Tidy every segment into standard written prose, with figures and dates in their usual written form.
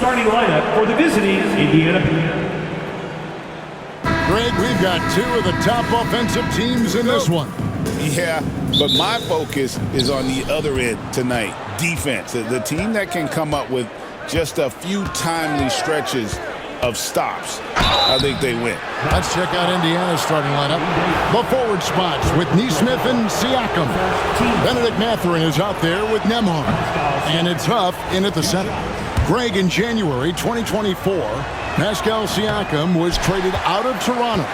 starting lineup for the visiting Indiana. Greg, we've got two of the top offensive teams in this one. Yeah, but my focus is on the other end tonight, defense. The team that can come up with just a few timely stretches of stops, I think they win. Let's check out Indiana's starting lineup. The forward spots with Neesmith and Siakam. Benedict Mathurin is out there with Nembhard. And it's Huff in at the center. Greg, in January 2024, Pascal Siakam was traded out of Toronto.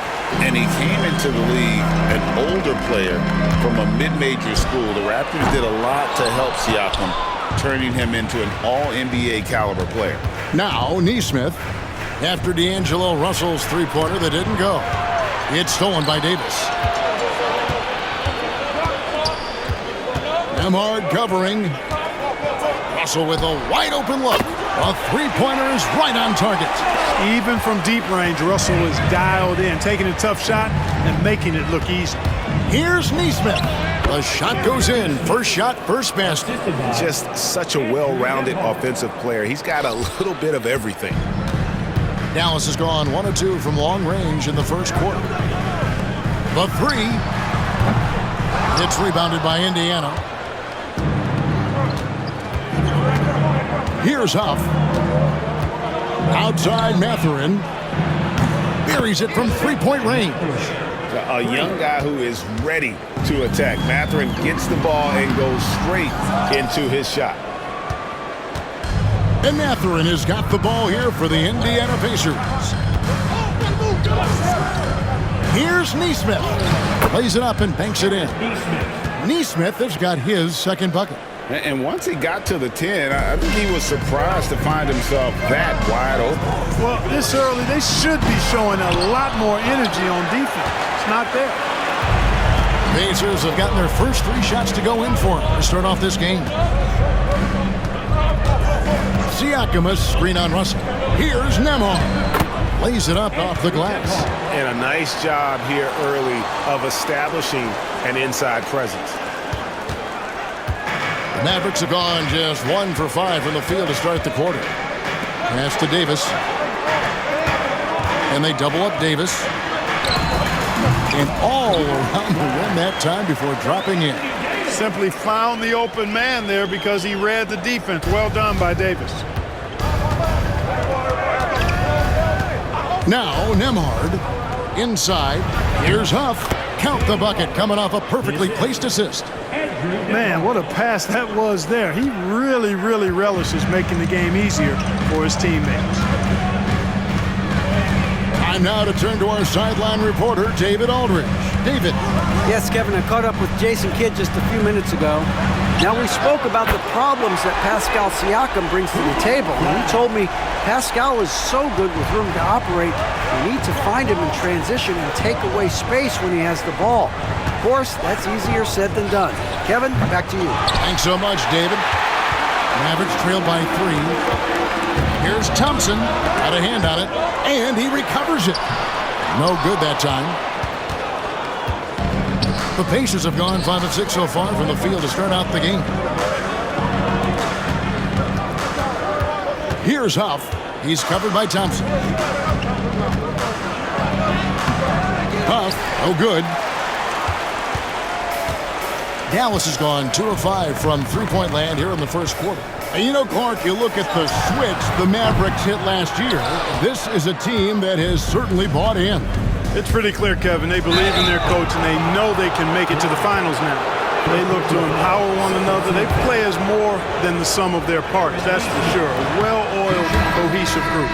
And he came into the league an older player from a mid-major school. The Raptors did a lot to help Siakam, turning him into an all-NBA caliber player. Now, Neesmith, after D'Angelo Russell's three-pointer that didn't go. It's stolen by Davis. Nembhard covering. Russell with a wide-open look. A three-pointer is right on target. Even from deep range, Russell is dialed in, taking a tough shot and making it look easy. Here's Neesmith. The shot goes in. First shot, first basket. Just such a well-rounded offensive player. He's got a little bit of everything. Dallas has gone 1 of 2 from long range in the first quarter. The three. It's rebounded by Indiana. Here's Huff. Outside Mathurin. Buries it from three-point range. A young guy who is ready to attack. Mathurin gets the ball and goes straight into his shot. And Mathurin has got the ball here for the Indiana Pacers. Here's Neesmith. Plays it up and banks it in. Neesmith has got his second bucket. And once he got to the 10, I think he was surprised to find himself that wide open. Well, this early, they should be showing a lot more energy on defense. It's not there. Pacers have gotten their first 3 shots to go in for him to start off this game. Siakam, a screen on Russell. Here's Nembhard. Lays it up off the glass. And a nice job here early of establishing an inside presence. The Mavericks have gone just 1 for 5 from the field to start the quarter. Pass to Davis. And they double up Davis. And all around the rim that time before dropping in. Simply found the open man there because he read the defense. Well done by Davis. Now Nembhard inside. Here's Huff. Count the bucket coming off a perfectly placed assist. Man, what a pass that was there. He really relishes making the game easier for his teammates. Time now to turn to our sideline reporter, David Aldridge. David. Yes, Kevin, I caught up with Jason Kidd just a few minutes ago. Now, we spoke about the problems that Pascal Siakam brings to the table. And he told me Pascal is so good with room to operate, you need to find him in transition and take away space when he has the ball. Of course, that's easier said than done. Kevin, back to you. Thanks so much, David. Mavericks trailed by 3. Here's Thompson. Got a hand on it. And he recovers it. No good that time. The Pacers have gone 5 of 6 so far from the field to start out the game. Here's Huff. He's covered by Thompson. Huff, no good. Dallas has gone 2 of 5 from three-point land here in the first quarter. And you know, Clark, you look at the switch the Mavericks hit last year. This is a team that has certainly bought in. It's pretty clear, Kevin. They believe in their coach, and they know they can make it to the finals now. They look to empower one another. They play as more than the sum of their parts, that's for sure. A well-oiled, cohesive group.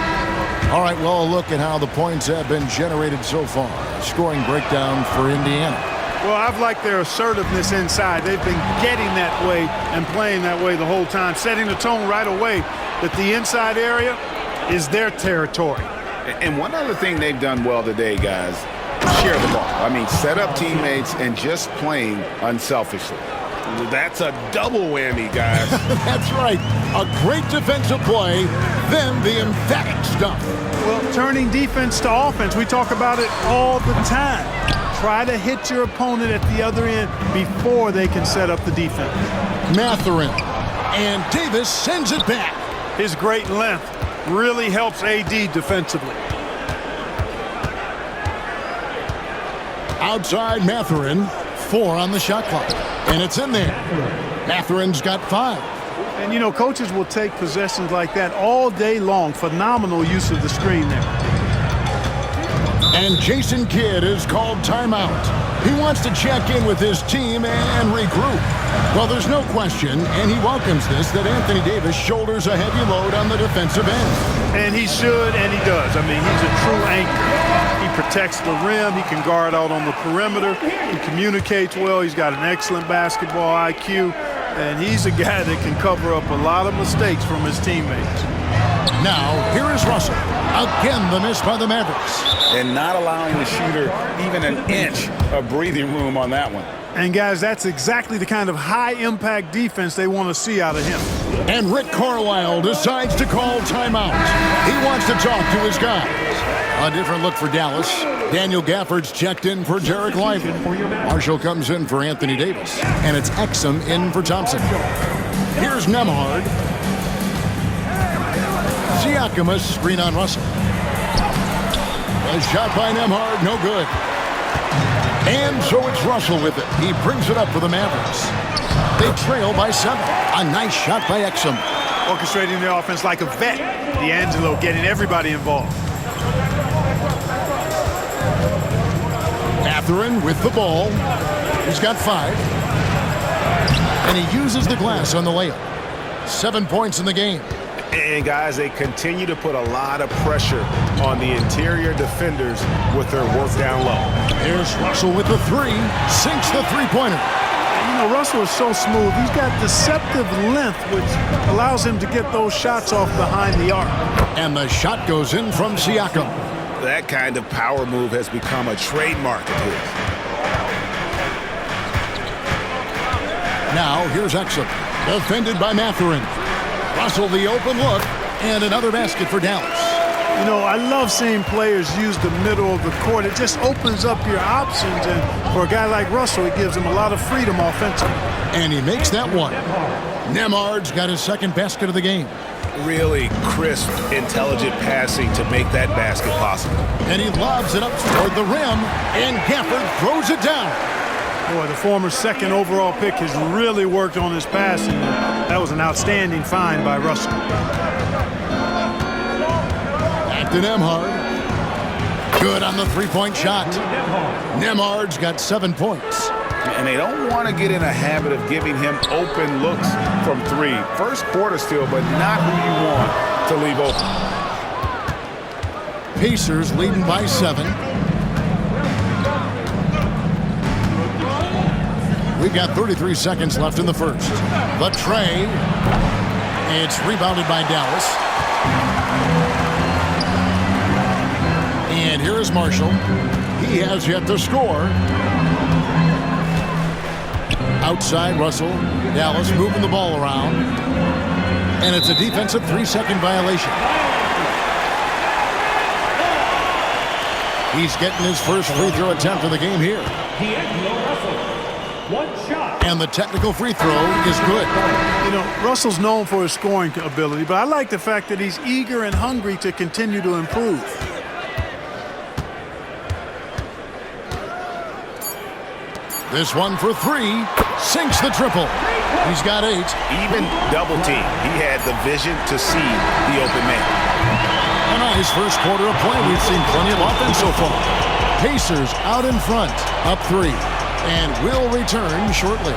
All right, well, look at how the points have been generated so far. Scoring breakdown for Indiana. Well, I've liked their assertiveness inside. They've been getting that way and playing that way the whole time, setting the tone right away that the inside area is their territory. And one other thing they've done well today, guys, share the ball. I mean, set up teammates and just playing unselfishly. That's a double whammy, guys. That's right. A great defensive play, then the emphatic stuff. Well, turning defense to offense, we talk about it all the time. Try to hit your opponent at the other end before they can set up the defense. Mathurin. And Davis sends it back. His great length really helps AD defensively. Outside Mathurin, 4 on the shot clock. And it's in there. Mathurin's got 5. And, you know, coaches will take possessions like that all day long. Phenomenal use of the screen there. And Jason Kidd is called timeout. He wants to check in with his team and regroup. Well, there's no question, and he welcomes this, that Anthony Davis shoulders a heavy load on the defensive end. And he should, and he does. I mean, he's a true anchor. He protects the rim. He can guard out on the perimeter. He communicates well. He's got an excellent basketball IQ. And he's a guy that can cover up a lot of mistakes from his teammates. Now, here is Russell. Again, the miss by the Mavericks. And not allowing the shooter even an inch of breathing room on that one. And, guys, that's exactly the kind of high-impact defense they want to see out of him. And Rick Carlisle decides to call timeout. He wants to talk to his guys. A different look for Dallas. Daniel Gafford's checked in for Derek Lively. Marshall comes in for Anthony Davis. And it's Exum in for Thompson. Here's Nembhard. Siakam, a screen on Russell. A shot by Nembhard, no good. And so it's Russell with it. He brings it up for the Mavericks. They trail by 7. A nice shot by Exum. Orchestrating the offense like a vet. D'Angelo getting everybody involved. Mathurin with the ball. He's got 5. And he uses the glass on the layup. 7 points in the game. And, guys, they continue to put a lot of pressure on the interior defenders with their work down low. Here's Russell with the 3. Sinks the three-pointer. You know, Russell is so smooth. He's got deceptive length, which allows him to get those shots off behind the arc. And the shot goes in from Siakam. That kind of power move has become a trademark of his. Now, here's Exum. Defended by Mathurin. Russell the open look, and another basket for Dallas. You know, I love seeing players use the middle of the court. It just opens up your options, and for a guy like Russell, it gives him a lot of freedom offensively. And he makes that one. Nembhard's got his second basket of the game. Really crisp, intelligent passing to make that basket possible. And he lobs it up toward the rim, and Gafford throws it down. Boy, the former second overall pick has really worked on his passing. That was an outstanding find by Russell. Back to Nembhard. Good on the three-point shot. Nembhard's got 7 points. And they don't want to get in a habit of giving him open looks from 3. First quarter still, but not who you want to leave open. Pacers leading by 7. We've got 33 seconds left in the first. The tray. It's rebounded by Dallas. And here is Marshall. He has yet to score. Outside Russell. Dallas moving the ball around. And it's a defensive 3-second violation. He's getting his first free throw attempt of the game here. One shot. And the technical free throw is good. You know, Russell's known for his scoring ability, but I like the fact that he's eager and hungry to continue to improve. This one for 3. Sinks the triple. He's got 8. Even double team. He had the vision to see the open man. A nice first quarter of play. We've seen plenty of offense so far. Pacers out in front, up 3. And will return shortly.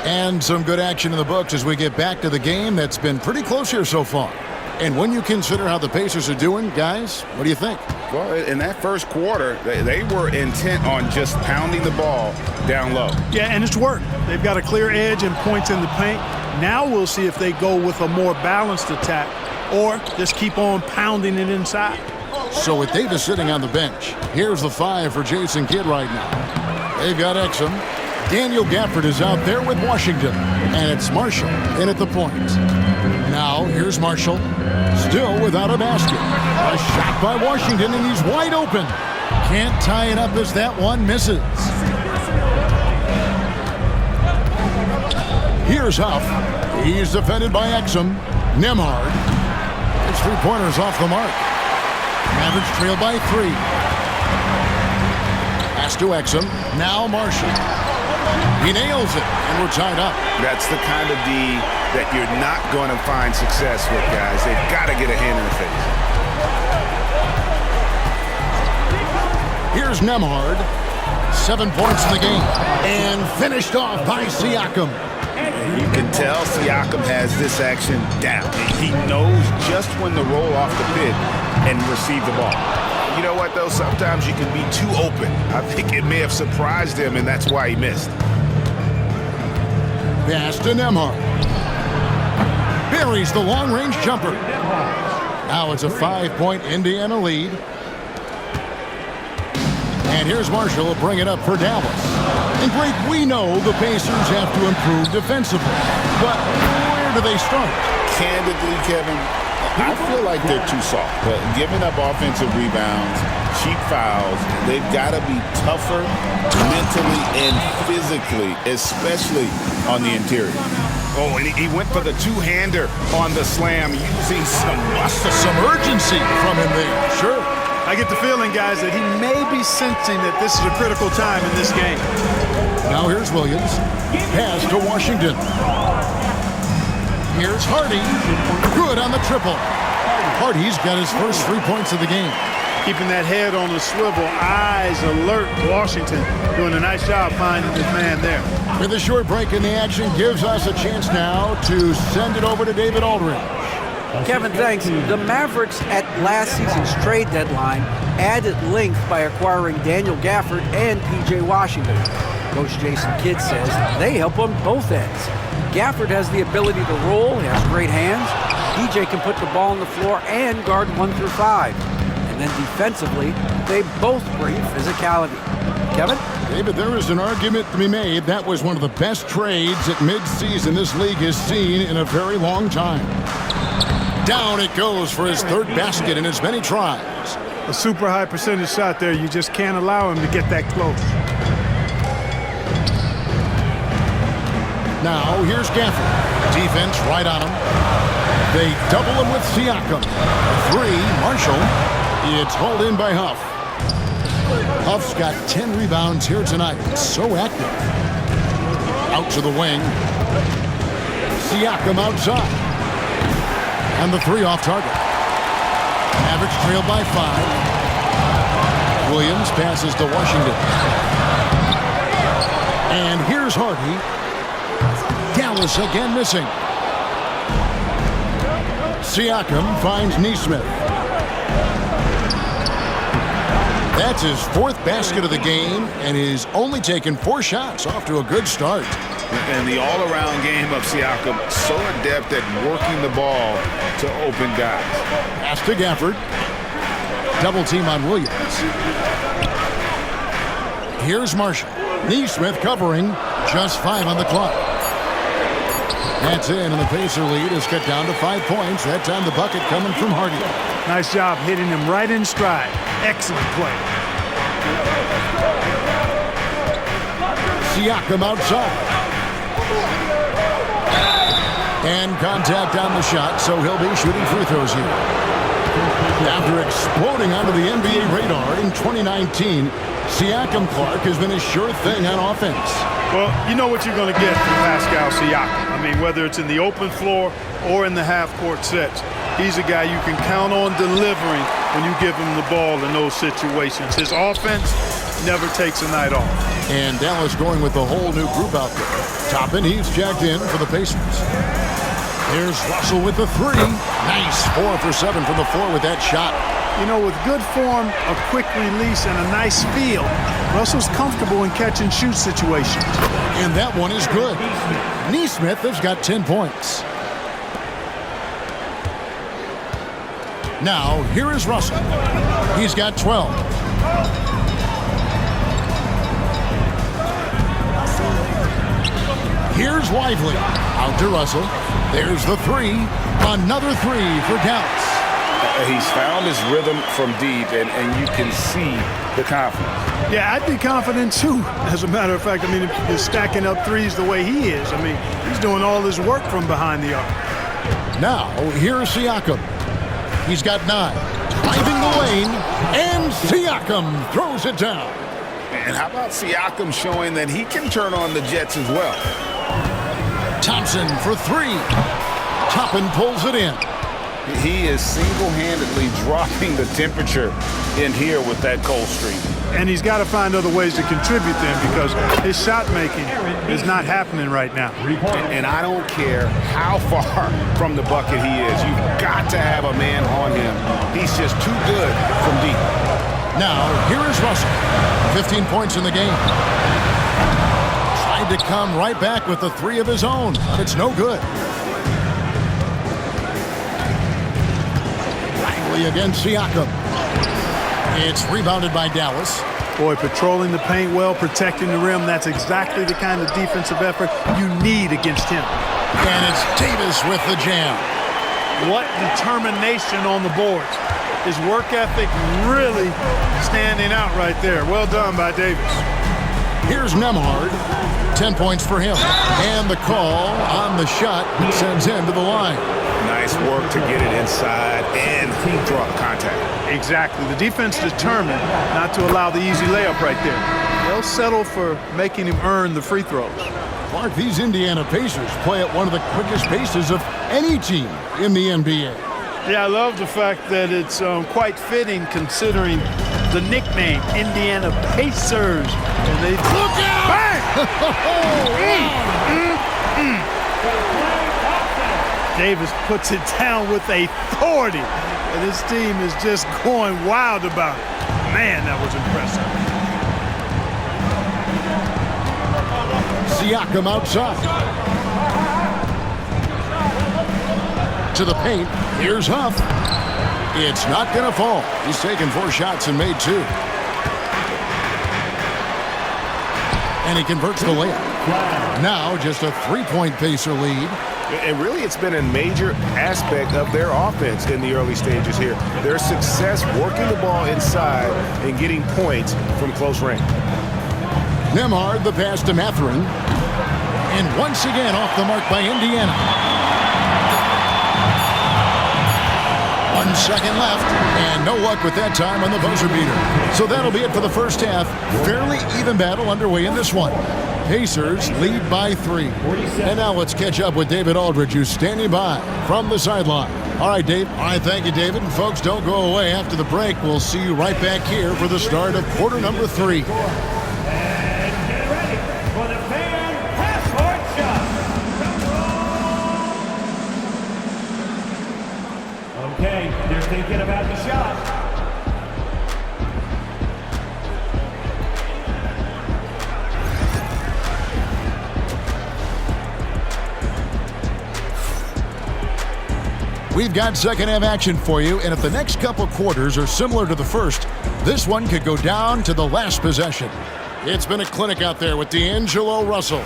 And some good action in the books as we get back to the game that's been pretty close here so far. And when you consider how the Pacers are doing, guys, what do you think? Well, in that first quarter, they were intent on just pounding the ball down low. Yeah, and it's worked. They've got a clear edge and points in the paint. Now we'll see if they go with a more balanced attack or just keep on pounding it inside. So with Davis sitting on the bench, here's the 5 for Jason Kidd right now. They've got Exum. Daniel Gafford is out there with Washington. And it's Marshall in at the point. Now here's Marshall. Still without a basket. A shot by Washington, and he's wide open. Can't tie it up as that one misses. Here's Huff. He's defended by Exum. Nemhard. His three-pointers off the mark. Mavericks trail by 3. Pass to Exum. Now Marshall. He nails it, and we're tied up. That's the kind of D that you're not going to find success with, guys. They've got to get a hand in the face. Here's Nemhard. 7 points in the game. And finished off by Siakam. You can tell Siakam has this action down. He knows just when to roll off the pit and receive the ball. You know what, though? Sometimes you can be too open. I think it may have surprised him, and that's why he missed. Pass to Nemhard. Buries the long-range jumper. Now it's a 5-point Indiana lead. And here's Marshall to bring it up for Dallas. And Greg, we know the Pacers have to improve defensively. But where do they start? Candidly, Kevin, I feel like they're too soft. But giving up offensive rebounds, cheap fouls, they've got to be tougher mentally and physically, especially on the interior. Oh, and he went for the two-hander on the slam, using some urgency from him there. Sure. I get the feeling, guys, that he may be sensing that this is a critical time in this game. Now here's Williams. Pass to Washington. Here's Hardy. Good on the triple. Hardy's got his first 3 points of the game. Keeping that head on the swivel, eyes alert. Washington doing a nice job finding his man there. With a short break in the action, gives us a chance now to send it over to David Aldridge. Kevin, thanks. The Mavericks at last season's trade deadline added length by acquiring Daniel Gafford and P.J. Washington. Coach Jason Kidd says they help on both ends. Gafford has the ability to roll, he has great hands. P.J. can put the ball on the floor and guard 1 through 5. And then defensively, they both bring physicality. Kevin? David, there is an argument to be made. That was one of the best trades at midseason this league has seen in a very long time. Down it goes for his third basket in as many tries. A super high percentage shot there. You just can't allow him to get that close. Now here's Gafford. Defense right on him. They double him with Siakam. 3, Marshall. It's hauled in by Huff. Huff's got 10 rebounds here tonight. So active. Out to the wing. Siakam outside. And the 3 off target. Mavericks trail by 5. Williams passes to Washington. And here's Hardy. Dallas again missing. Siakam finds Nesmith. That's his 4th basket of the game, and he's only taken 4 shots. Off to a good start. And the all-around game of Siakam, so adept at working the ball to open guys. Pass to Gafford. Double team on Williams. Here's Marshall. Nesmith covering. Just 5 on the clock. That's in, and the Pacer lead is cut down to 5 points. That time the bucket coming from Hardy. Nice job hitting him right in stride. Excellent play. Siakam outside. And contact on the shot, so he'll be shooting free throws here. After exploding onto the NBA radar in 2019, Siakam Clark has been a sure thing on offense. Well, you know what you're going to get from Pascal Siakam. I mean, whether it's in the open floor or in the half-court sets, he's a guy you can count on delivering when you give him the ball in those situations. His offense never takes a night off. And Dallas going with a whole new group out there. Toppin, he's jacked in for the Pacers. Here's Russell with the 3. Nice 4 for 7 from the floor with that shot. You know, with good form, a quick release, and a nice feel, Russell's comfortable in catch-and-shoot situations. And that one is good. Nesmith has got 10 points. Now, here is Russell. He's got 12. Here's Lively. Out to Russell. There's the 3. Another 3 for Dallas. He's found his rhythm from deep, and you can see the confidence. Yeah, I'd be confident too, as a matter of fact. I mean, if you're stacking up threes the way he is, I mean, he's doing all his work from behind the arc. Now, here's Siakam. He's got 9. Driving the lane, and Siakam throws it down. And how about Siakam showing that he can turn on the Jets as well? Thompson for 3. Toppin pulls it in. He is single-handedly dropping the temperature in here with that cold streak. And he's got to find other ways to contribute then, because his shot making is not happening right now. And I don't care how far from the bucket he is. You've got to have a man on him. He's just too good from deep. Now, here is Russell. 15 points in the game. Tried to come right back with the 3 of his own, but it's no good. Langley against Siakam. It's rebounded by Dallas. Boy, patrolling the paint well, protecting the rim, that's exactly the kind of defensive effort you need against him. And it's Davis with the jam. What determination on the boards. His work ethic really standing out right there. Well done by Davis. Here's Nembhard. 10 points for him. And the call on the shot sends him to the line. Nice work to get it inside and draw contact. Exactly. The defense determined not to allow the easy layup right there. They'll settle for making him earn the free throws. Clark, these Indiana Pacers play at one of the quickest paces of any team in the NBA. Yeah, I love the fact that it's quite fitting considering the nickname, Indiana Pacers. And they look out! Bang! Davis puts it down with authority. And his team is just going wild about it. Man, that was impressive. Siakam outside. To the paint. Here's Huff. It's not going to fall. He's taken 4 shots and made 2. And he converts the layup. Now just a 3-point Pacer lead. And really, it's been a major aspect of their offense in the early stages here. Their success working the ball inside and getting points from close range. Nembhard, the pass to Mathurin. And once again off the mark by Indiana. 1 second left, and no luck with that time on the buzzer beater. So that'll be it for the first half. Fairly even battle underway in this one. Pacers lead by 3. And now let's catch up with David Aldridge, who's standing by from the sideline. All right, Dave. All right, thank you, David. And folks, don't go away. After the break, we'll see you right back here for the start of quarter number 3. And get ready for the fan passport shot. Okay, they're thinking about the shot. We've got second half action for you, and if the next couple quarters are similar to the first, this one could go down to the last possession. It's been a clinic out there with D'Angelo Russell.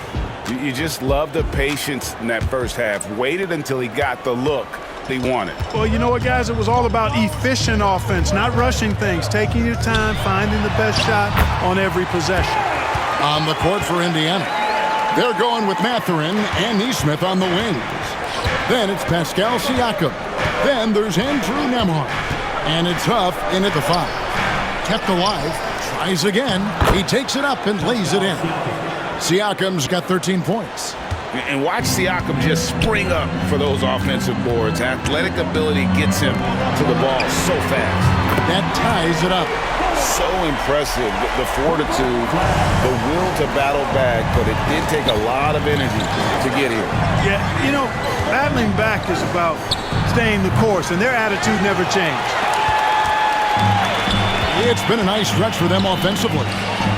You just love the patience in that first half. Waited until he got the look he wanted. Well, you know what, guys? It was all about efficient offense, not rushing things, taking your time, finding the best shot on every possession. On the court for Indiana, they're going with Mathurin and Neesmith on the wings. Then it's Pascal Siakam. Then there's Andrew Nembhard. And it's Huff in at the 5. Kept alive. Tries again. He takes it up and lays it in. Siakam's got 13 points. And watch Siakam just spring up for those offensive boards. Athletic ability gets him to the ball so fast. That ties it up. So impressive, the fortitude, the will to battle back, but it did take a lot of energy to get here. Yeah, you know, battling back is about staying the course, and their attitude never changed. It's been a nice stretch for them offensively.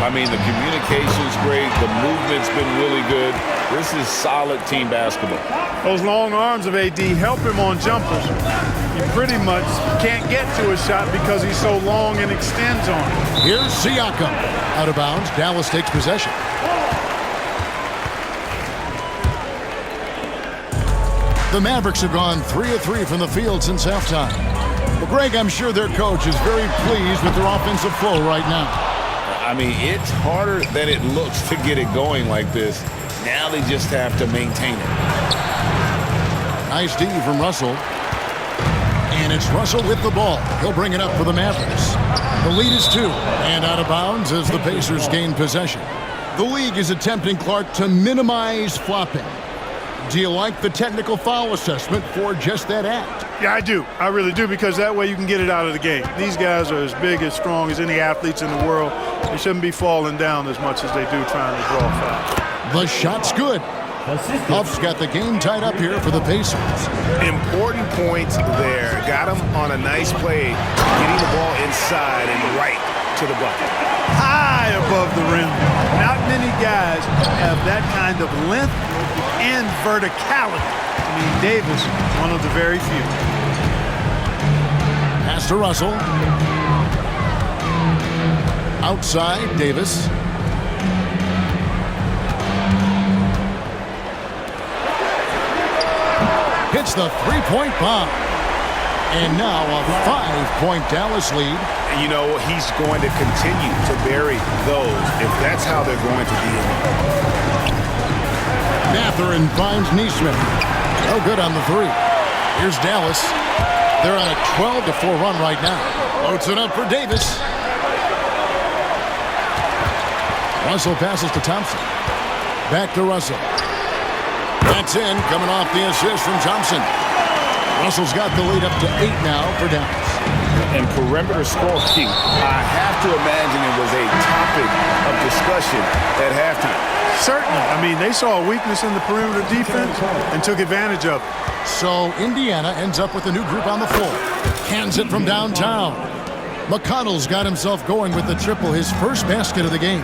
I mean, the communication's great, the movement's been really good. This is solid team basketball. Those long arms of AD help him on jumpers. He pretty much can't get to his shot because he's so long and extends on it. Here's Siakam. Out of bounds, Dallas takes possession. The Mavericks have gone 3 of 3 from the field since halftime. Well, Greg, I'm sure their coach is very pleased with their offensive flow right now. I mean, it's harder than it looks to get it going like this. Now they just have to maintain it. Nice D from Russell. And it's Russell with the ball. He'll bring it up for the Mavericks. The lead is 2, and out of bounds as the Pacers gain possession. The league is attempting, Clark, to minimize flopping. Do you like the technical foul assessment for just that act? Yeah, I do. I really do, because that way you can get it out of the game. These guys are as big, as strong as any athletes in the world. They shouldn't be falling down as much as they do trying to draw fouls. The shot's good. Huff's got the game tied up here for the Pacers. Important points there. Got him on a nice play, getting the ball inside and right to the bucket. High above the rim. Not many guys have that kind of length and verticality. I mean, Davis, one of the very few. Pass to Russell. Outside, Davis. Hits the three-point bomb. And now a 5-point Dallas lead. And you know, he's going to continue to bury those if that's how they're going to be in it. Mathurin finds Neesmith. No good on the 3. Here's Dallas. They're on a 12-4 run right now. Loads it up for Davis. Russell passes to Thompson. Back to Russell. That's in, coming off the assist from Thompson. Russell's got the lead up to 8 now for Dallas. And perimeter scoring, I have to imagine it was a topic of discussion at halftime. Certainly. I mean, they saw a weakness in the perimeter defense and took advantage of it. So Indiana ends up with a new group on the floor. Hands it from downtown. McConnell's got himself going with the triple, his first basket of the game.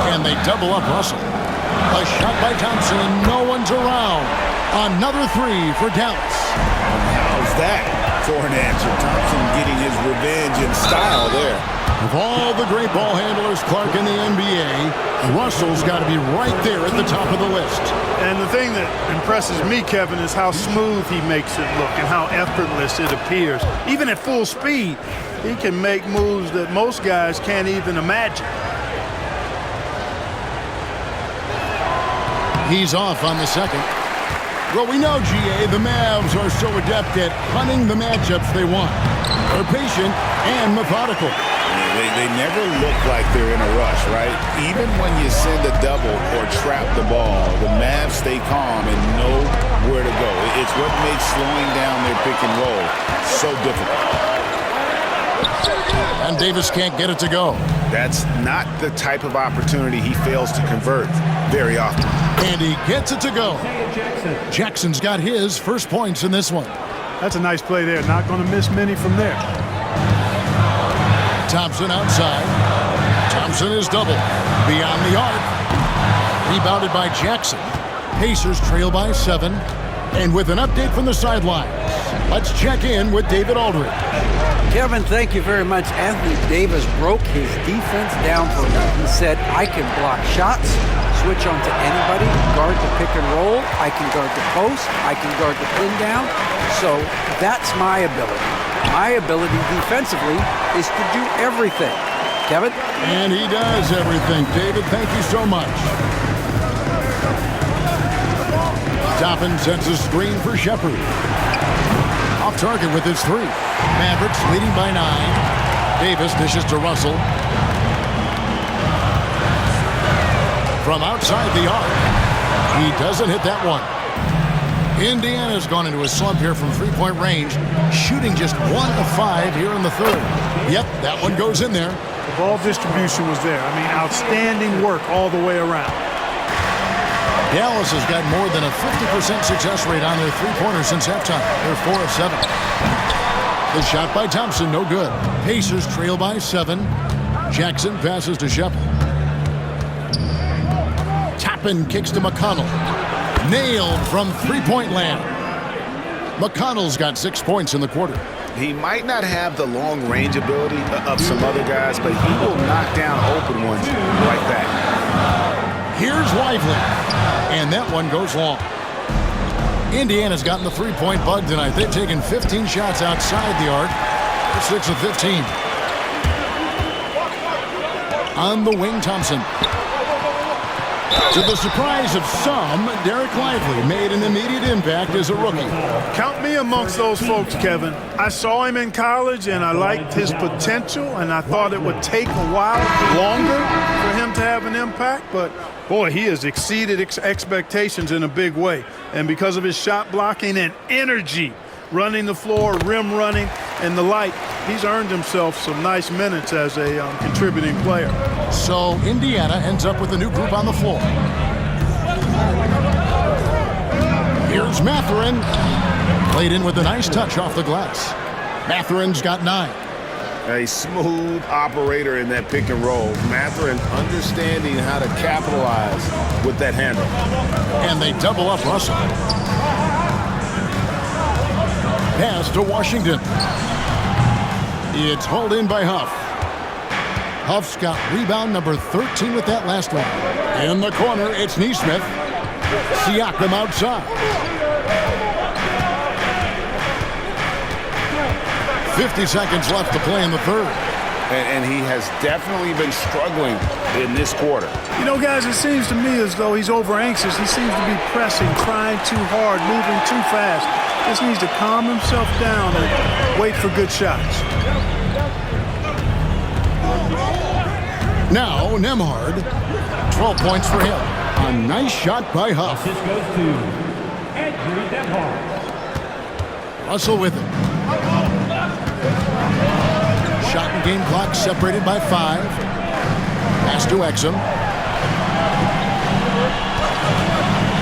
And they double up Russell. A shot by Thompson, and no one's around. Another 3 for Dallas. How's that for an answer? Thompson getting his revenge in style there. Of all the great ball handlers, Clark, in the NBA, Russell's got to be right there at the top of the list. And the thing that impresses me, Kevin, is how smooth he makes it look and how effortless it appears. Even at full speed, he can make moves that most guys can't even imagine. He's off on the second. Well, we know, GA, the Mavs are so adept at hunting the matchups they want. They're patient and methodical. They never look like they're in a rush, right? Even when you send a double or trap the ball, the Mavs stay calm and know where to go. It's what makes slowing down their pick and roll so difficult. And Davis can't get it to go. That's not the type of opportunity he fails to convert very often. And he gets it to go. Jackson's got his first points in this one. That's a nice play there. Not going to miss many from there. Thompson outside. Thompson is doubled. Beyond the arc. Rebounded by Jackson. Pacers trail by 7. And with an update from the sidelines, let's check in with David Aldridge. Kevin, thank you very much. Anthony Davis broke his defense down for me. He said, I can block shots, switch on to anybody, guard the pick and roll, I can guard the post, I can guard the pin down. So that's my ability. My ability defensively is to do everything. Kevin? And he does everything. David, thank you so much. Toppin sets a screen for Shepard. Off target with his 3. Mavericks leading by 9. Davis dishes to Russell. From outside the arc. He doesn't hit that one. Indiana's gone into a slump here from three-point range, shooting just 1 of 5 here in the third. Yep, that one goes in there. The ball distribution was there. I mean, outstanding work all the way around. Dallas has got more than a 50% success rate on their three-pointers since halftime. They're 4 of 7. The shot by Thompson, no good. Pacers trail by 7. Jackson passes to Shepard. Toppin kicks to McConnell. Nailed from three-point land. McConnell's got 6 points in the quarter. He might not have the long-range ability of some other guys, but he will knock down open ones like that. Here's Lively. And that one goes long. Indiana's gotten the three-point bug tonight. They've taken 15 shots outside the arc. They're 6 of 15. On the wing, Thompson. To the surprise of some, Derek Lively made an immediate impact as a rookie. Count me amongst those folks, Kevin. I saw him in college, and I liked his potential, and I thought it would take a while longer for him to have an impact. But, boy, he has exceeded expectations in a big way. And because of his shot blocking and energy, running the floor, rim running, and the like, he's earned himself some nice minutes as a contributing player. So Indiana ends up with a new group on the floor. Here's Mathurin. Played in with a nice touch off the glass. Mathurin's got 9. A smooth operator in that pick and roll. Mathurin understanding how to capitalize with that handle. And they double up Russell. Pass to Washington. It's hauled in by Huff. Huff's got rebound number 13 with that last one. In the corner, it's Neesmith. Siakam outside. 50 seconds left to play in the third. And he has definitely been struggling in this quarter. You know, guys, it seems to me as though he's over-anxious. He seems to be pressing, trying too hard, moving too fast. Just needs to calm himself down and wait for good shots. Now, Nemhard. 12 points for him. A nice shot by Huff. This goes to Andrew Nemhard. Russell with it. Shot and game clock separated by 5. Pass to Exum.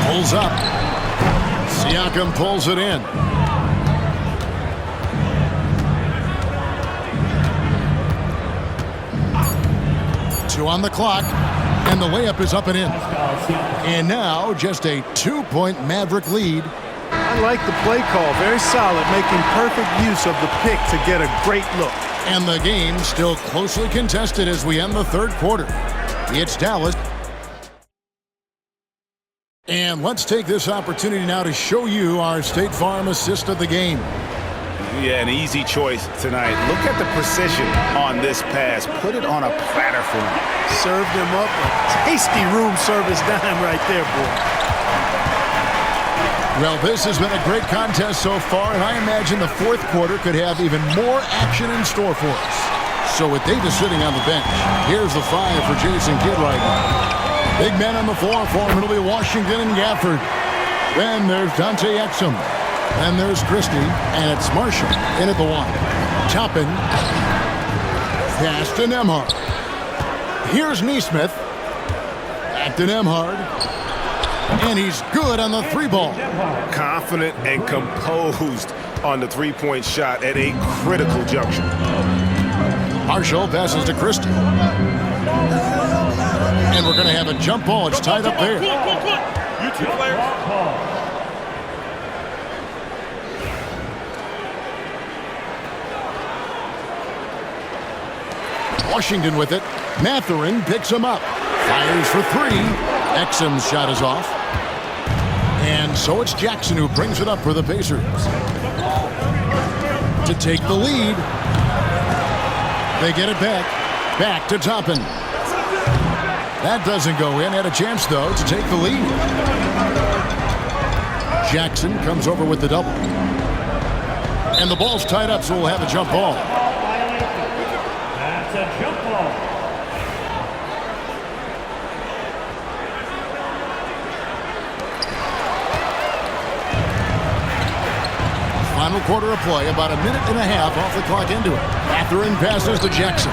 Pulls up. Siakam pulls it in. Two on the clock, and the layup is up and in. And now just a 2-point Maverick lead. I like the play call. Very solid, making perfect use of the pick to get a great look. And the game still closely contested as we end the third quarter. It's Dallas. And let's take this opportunity now to show you our State Farm assist of the game. Yeah, an easy choice tonight. Look at the precision on this pass. Put it on a platter for him. Served him up a tasty room service dime right there, boy. Well, this has been a great contest so far, and I imagine the fourth quarter could have even more action in store for us. So with Davis sitting on the bench, here's the 5 for Jason Kidd right now. Big men on the floor for him. It'll be Washington and Gafford. Then there's Dante Exum. Then there's Christie, and it's Marshall in at the 1. Toppin. Pass to Nemhard. Here's Neesmith. Back to Nemhard. And he's good on the 3-ball. Confident and composed on the 3-point shot at a critical juncture. Marshall passes to Christie. And we're going to have a jump ball. It's tied up there. You two players. Washington with it. Mathurin picks him up. Fires for 3. Exum's shot is off. And so it's Jackson who brings it up for the Pacers. To take the lead. They get it back. Back to Toppin. That doesn't go in. Had a chance, though, to take the lead. Jackson comes over with the double. And the ball's tied up, so we'll have a jump ball. That's a jump ball. Final quarter of play, about a minute and a half off the clock into it. Mathurin passes to Jackson.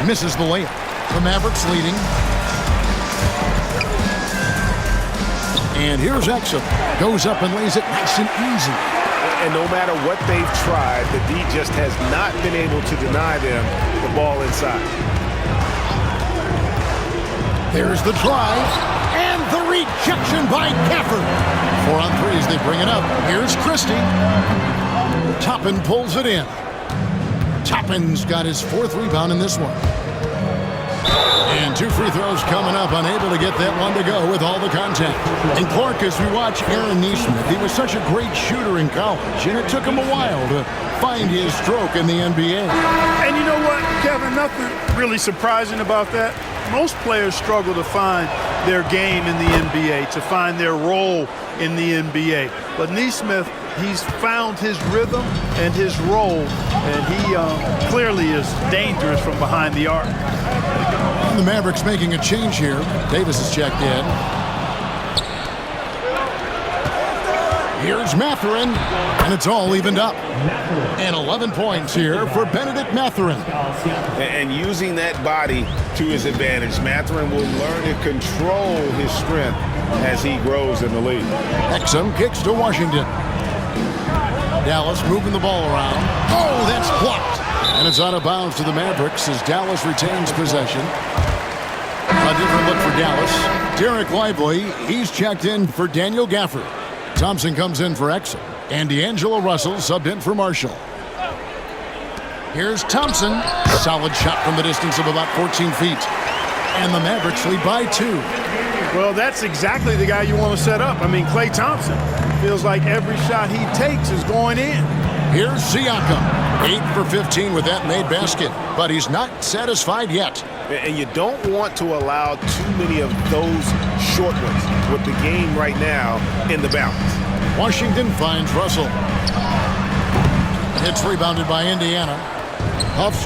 Misses the layup. The Mavericks leading. And here's Exum. Goes up and lays it nice and easy. And no matter what they've tried, the D just has not been able to deny them the ball inside. There's the try. And the rejection by Gafford. 4 on 3 as they bring it up. Here's Christie. Toppin pulls it in. Toppin's got his 4th rebound in this one. And 2 free throws coming up, unable to get that one to go with all the contact. And Clark, as we watch Aaron Nesmith, he was such a great shooter in college, and it took him a while to find his stroke in the NBA. And you know what, Kevin, nothing really surprising about that. Most players struggle to find their game in the NBA, to find their role in the NBA. But Nesmith, he's found his rhythm and his role, and he clearly is dangerous from behind the arc. And the Mavericks making a change here. Davis is checked in. Here's Mathurin, and it's all evened up. And 11 points here for Benedict Mathurin. And using that body to his advantage, Mathurin will learn to control his strength as he grows in the league. Exum kicks to Washington. Dallas moving the ball around. Oh, that's blocked. And it's out of bounds to the Mavericks as Dallas retains possession. A different look for Dallas. Derek Lively, he's checked in for Daniel Gafford. Thompson comes in for Exum. And D'Angelo Russell subbed in for Marshall. Here's Thompson. Solid shot from the distance of about 14 feet. And the Mavericks lead by 2. Well, that's exactly the guy you want to set up. I mean, Klay Thompson feels like every shot he takes is going in. Here's Siakam. 8 for 15 with that made basket. But he's not satisfied yet. And you don't want to allow too many of those short ones with the game right now in the balance. Washington finds Russell. It's rebounded by Indiana. Huffs.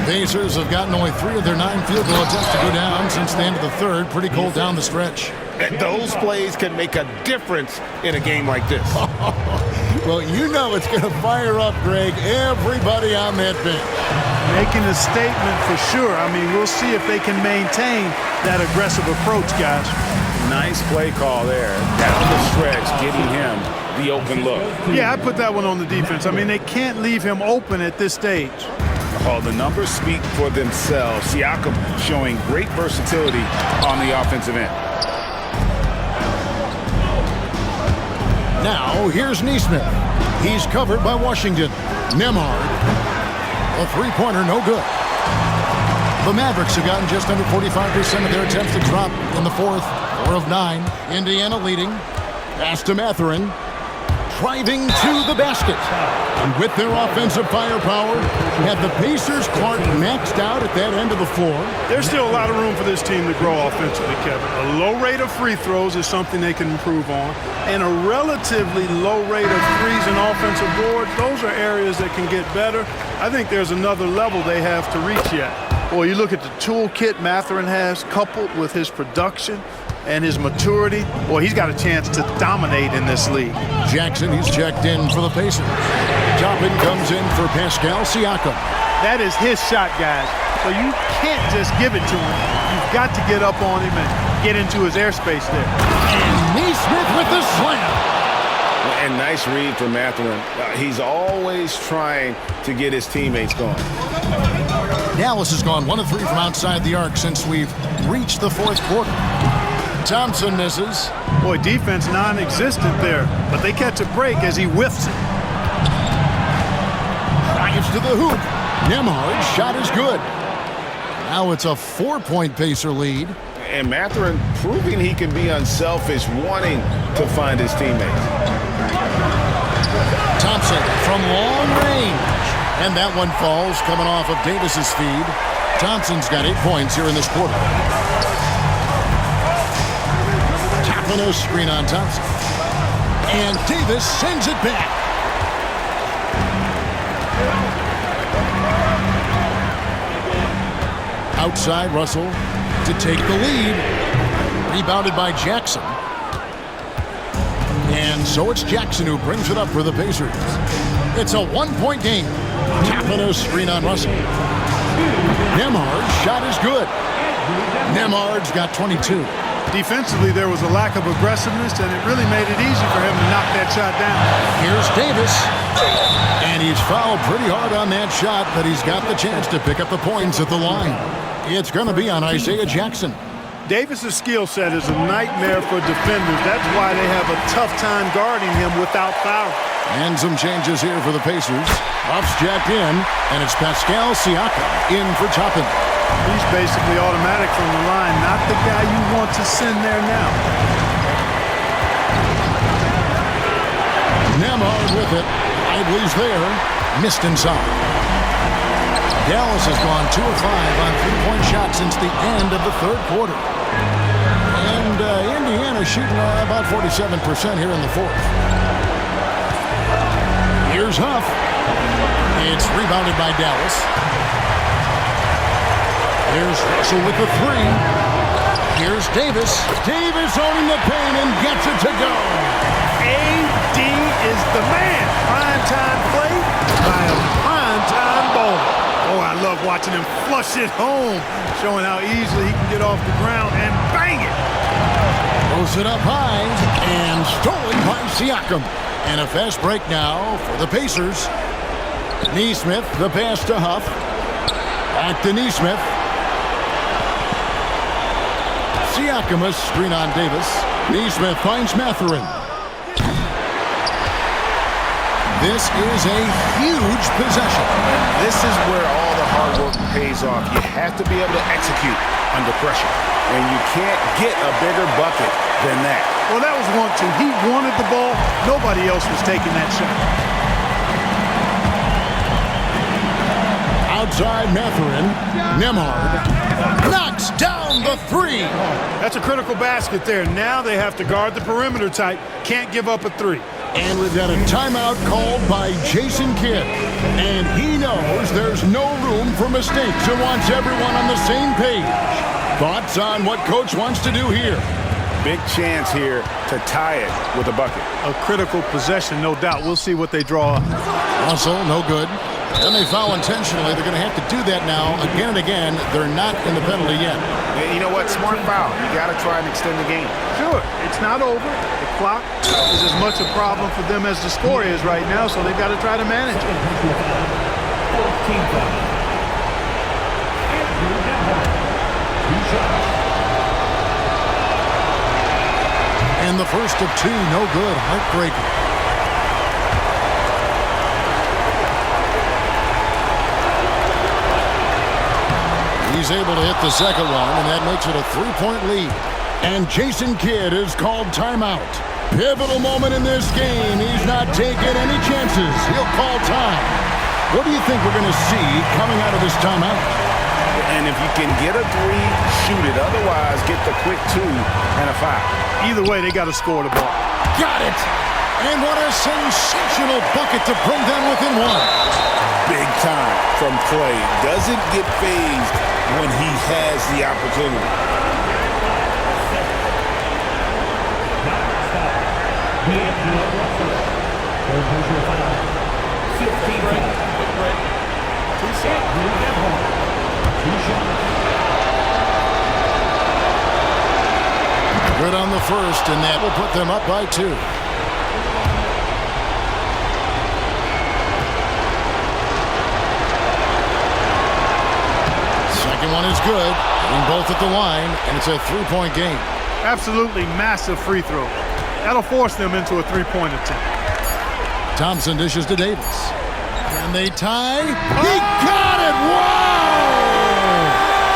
Pacers have gotten only 3 of their 9 field goal attempts to go down since the end of the third. Pretty cold down the stretch. And those plays can make a difference in a game like this. Well, you know it's going to fire up, Greg, everybody on that bench. Making a statement for sure. I mean, we'll see if they can maintain that aggressive approach, guys. Nice play call there. Down the stretch, getting him the open look. Yeah, I put that one on the defense. I mean, they can't leave him open at this stage. Oh, the numbers speak for themselves. Siakam showing great versatility on the offensive end. Now, here's Nesmith. He's covered by Washington. Nembhard. A three-pointer, no good. The Mavericks have gotten just under 45% of their attempts to drop in the fourth. 4 of 9. Indiana leading. Pass to Mathurin. Driving to the basket. And with their offensive firepower, have the Pacers Clark maxed out at that end of the floor. There's still a lot of room for this team to grow offensively, Kevin. A low rate of free throws is something they can improve on. And a relatively low rate of threes and offensive boards, those are areas that can get better. I think there's another level they have to reach yet. Well, you look at the toolkit Mathurin has coupled with his production and his maturity, boy, he's got a chance to dominate in this league. Jackson, he's checked in for the Pacers. Toppin comes in for Pascal Siakam. That is his shot, guys. So you can't just give it to him. You've got to get up on him and get into his airspace there. And Nesmith with the slam. And nice read from Mathurin. He's always trying to get his teammates going. Dallas has gone 1 of 3 from outside the arc since we've reached the fourth quarter. Thompson misses. Boy, defense non-existent there, but they catch a break as he whiffs it. Drives to the hoop. Nembhard's shot is good. Now it's a 4-point Pacer lead. And Mathurin proving he can be unselfish, wanting to find his teammates. Thompson from long range. And that one falls coming off of Davis's feed. Thompson's got 8 points here in this quarter. Tapping a screen on Thompson. And Davis sends it back. Outside Russell to take the lead. Rebounded by Jackson. And so it's Jackson who brings it up for the Pacers. It's a 1-point game. Tapping a screen on Russell. Nembhard's shot is good. Nembhard's got 22. Defensively, there was a lack of aggressiveness, and it really made it easy for him to knock that shot down. Here's Davis. And he's fouled pretty hard on that shot, but he's got the chance to pick up the points at the line. It's going to be on Isaiah Jackson. Davis's skill set is a nightmare for defenders. That's why they have a tough time guarding him without foul. And some changes here for the Pacers. Buff's jacked in, and it's Pascal Siakam in for Toppin. He's basically automatic from the line, not the guy you want to send there now. Nemhard with it. Ibley's there. Missed inside. Dallas has gone 2 of 5 on three-point shots since the end of the third quarter. And Indiana shooting about 47% here in the fourth. Here's Huff. It's rebounded by Dallas. Here's Russell with the three. Here's Davis. Davis owning the paint and gets it to go. AD is the man. Prime-time play by a prime-time bowler. Oh, I love watching him flush it home, showing how easily he can get off the ground and bang it. Throws it up high and stolen by Siakam. And a fast break now for the Pacers. Neesmith, the pass to Huff. Back to Neesmith. Siakam, a screen on Davis. Neesmith finds Mathurin. This is a huge possession. This is where all the hard work pays off. You have to be able to execute under pressure. And you can't get a bigger bucket than that. Well, that was 1-2. He wanted the ball. Nobody else was taking that shot. Outside Mathurin. Nemhard knocks down the three. That's a critical basket there. Now they have to guard the perimeter tight. Can't give up a three. And we've got a timeout called by Jason Kidd. And he knows there's no room for mistakes and wants everyone on the same page. Thoughts on what Coach wants to do here? Big chance here to tie it with a bucket. A critical possession, no doubt. We'll see what they draw up. Russell, no good. Then they foul intentionally. They're going to have to do that now again and again. They're not in the penalty yet. And you know what? Smart foul. You got to try and extend the game. Sure, it's not over. The clock is as much a problem for them as the score is right now, so they've got to try to manage it. 14 foul. Andrew Nemhard. 2 shots. And the first of two, no good. Heartbreaker. He's able to hit the second one, and that makes it a 3-point lead. And Jason Kidd is called timeout. Pivotal moment in this game. He's not taking any chances. He'll call time. What do you think we're going to see coming out of this timeout? And if you can get a three, shoot it. Otherwise, get the quick 2 and a foul. Either way, they got to score the ball. Got it! And what a sensational bucket to bring them within one. Big time from Clay. Doesn't get phased when he has the opportunity. Good on the first, and that will put them up by 2. Second one is good. Hitting both at the line, and it's a 3-point game. Absolutely massive free throw. That'll force them into a three-point attempt. Thompson dishes to Davis. Can they tie? He got it! Whoa!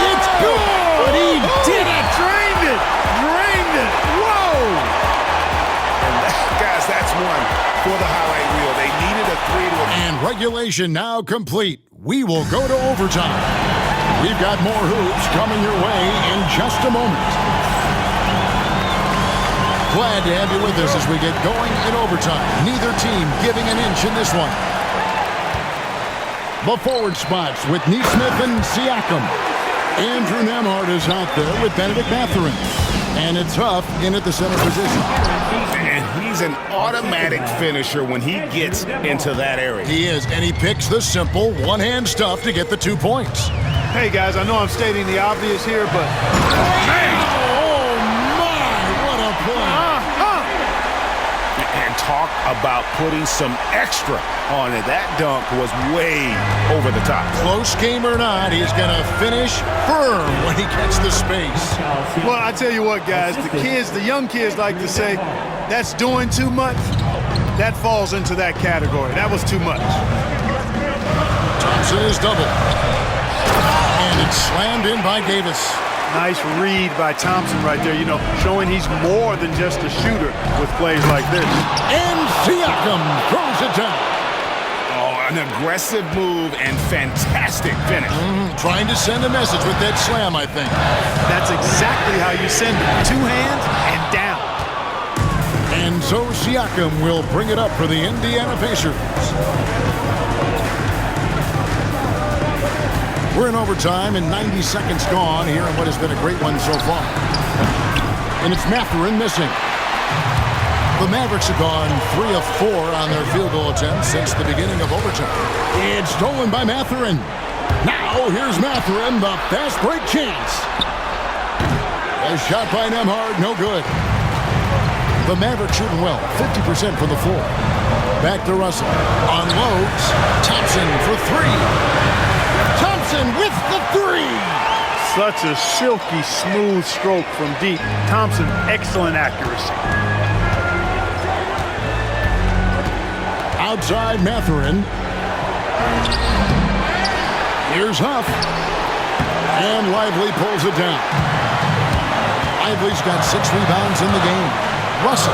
It's good! He did it! Drained it! Drained it! Whoa! And guys, that's one for the highlight reel. They needed a 3 to... And regulation now complete. We will go to overtime. We've got more hoops coming your way in just a moment. Glad to have you with us as we get going in overtime. Neither team giving an inch in this one. The forward spots with Neesmith and Siakam. Andrew Nemhard is out there with Benedict Mathurin. And it's Huff in at the center position. And he's an automatic finisher when he gets into that area. He is, and he picks the simple one-hand stuff to get the 2 points. Hey, guys, I know I'm stating the obvious here, but... Oh, my, what a play. And talk about putting some extra on it. That dunk was way over the top. Close game or not, he's going to finish firm when he gets the space. Well, I tell you what, guys, the young kids like to say, that's doing too much. That falls into that category. That was too much. Thompson is double. And it's slammed in by Davis. Nice read by Thompson right there, showing he's more than just a shooter with plays like this. And Siakam throws it down. Oh, an aggressive move and fantastic finish. Trying to send a message with that slam, I think. That's exactly how you send it. 2 hands and down. And so Siakam will bring it up for the Indiana Pacers. We're in overtime and 90 seconds gone here in what has been a great one so far. And it's Mathurin missing. The Mavericks have gone 3 of 4 on their field goal attempts since the beginning of overtime. It's stolen by Mathurin. Now here's Mathurin, the fast break chance. A shot by Nembhard, no good. The Mavericks shooting well, 50% from the floor. Back to Russell. Unloads. Thompson for 3. Thompson with the 3. Such a silky, smooth stroke from deep. Thompson, excellent accuracy. Outside Mathurin. Here's Huff. And Lively pulls it down. Lively's got 6 rebounds in the game. Russell.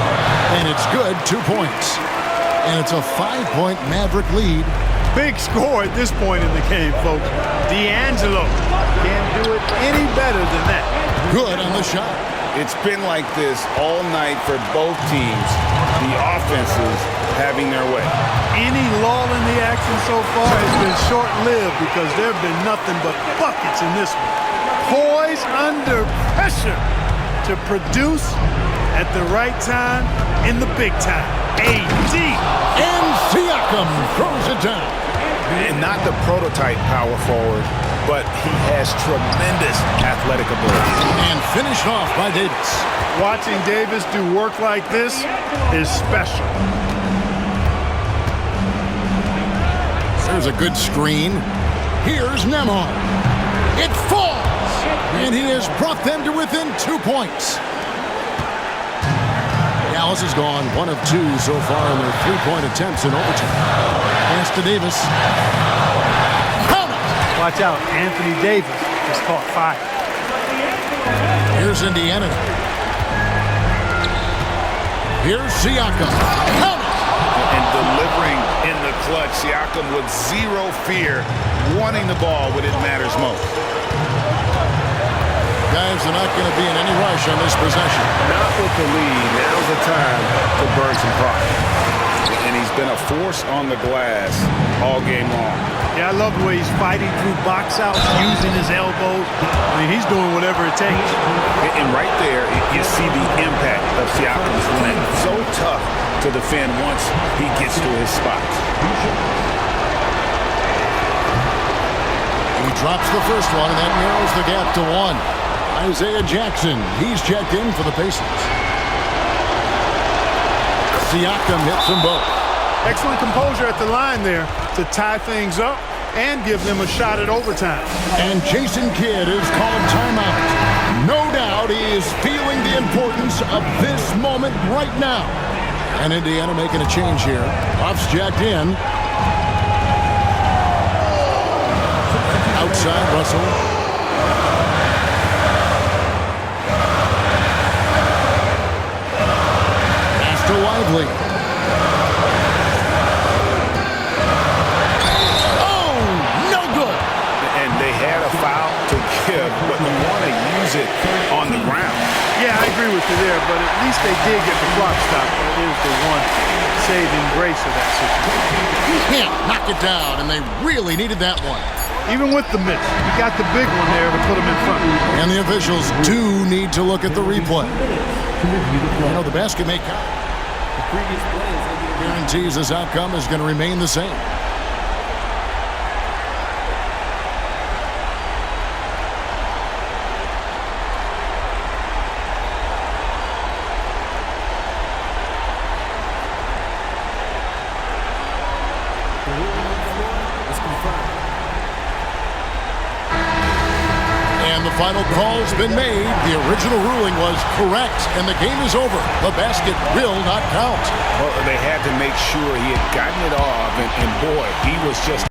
And it's good, 2 points. And it's a 5-point Maverick lead. Big score at this point in the game, folks. D'Angelo can't do it any better than that. Good on the shot. It's been like this all night for both teams. The offenses having their way. Any lull in the action so far has been short-lived because there have been nothing but buckets in this one. Poised under pressure to produce at the right time in the big time. AD. And Siakam throws it down. And not the prototype power forward, but he has tremendous athletic ability. And finished off by Davis. Watching Davis do work like this is special. There's a good screen. Here's Nembhard. It falls. And he has brought them to within 2 points. Dallas has gone 1 of 2 so far in their 3-point attempts in overtime. Pass to Davis. Count it. Watch out, Anthony Davis just caught fire. Here's Indiana. Here's Siakam. Count it. And delivering in the clutch, Siakam with 0 fear, wanting the ball when it matters most. Guys are not going to be in any rush on this possession. Not with the lead. Now's the time to burn some pride. And he's been a force on the glass all game long. Yeah, I love the way he's fighting through box outs, using his elbows. I mean, he's doing whatever it takes. And right there, you see the impact of Siakam's length. So tough to defend once he gets to his spots. He drops the first one, and that narrows the gap to 1. Isaiah Jackson, he's checked in for the Pacers. Siakam hits them both. Excellent composure at the line there to tie things up and give them a shot at overtime. And Jason Kidd is called timeout. No doubt he is feeling the importance of this moment right now. And Indiana making a change here. Buff's jacked in. Outside Russell. To Lively. Oh, no good. And they had a foul to give, but you want to use it on the ground. Yeah, I agree with you there, but at least they did get the clock stopped. It is the one saving grace of that situation. He can't knock it down, and they really needed that one. Even with the miss, he got the big one there to put him in front. And the officials do need to look at the replay. You know, the basket may count. Previous plays guarantees this outcome is going to remain the same. And the final call's been made. The original ruling was correct, and the game is over. The basket will not count. Well, they had to make sure he had gotten it off, and boy, he was just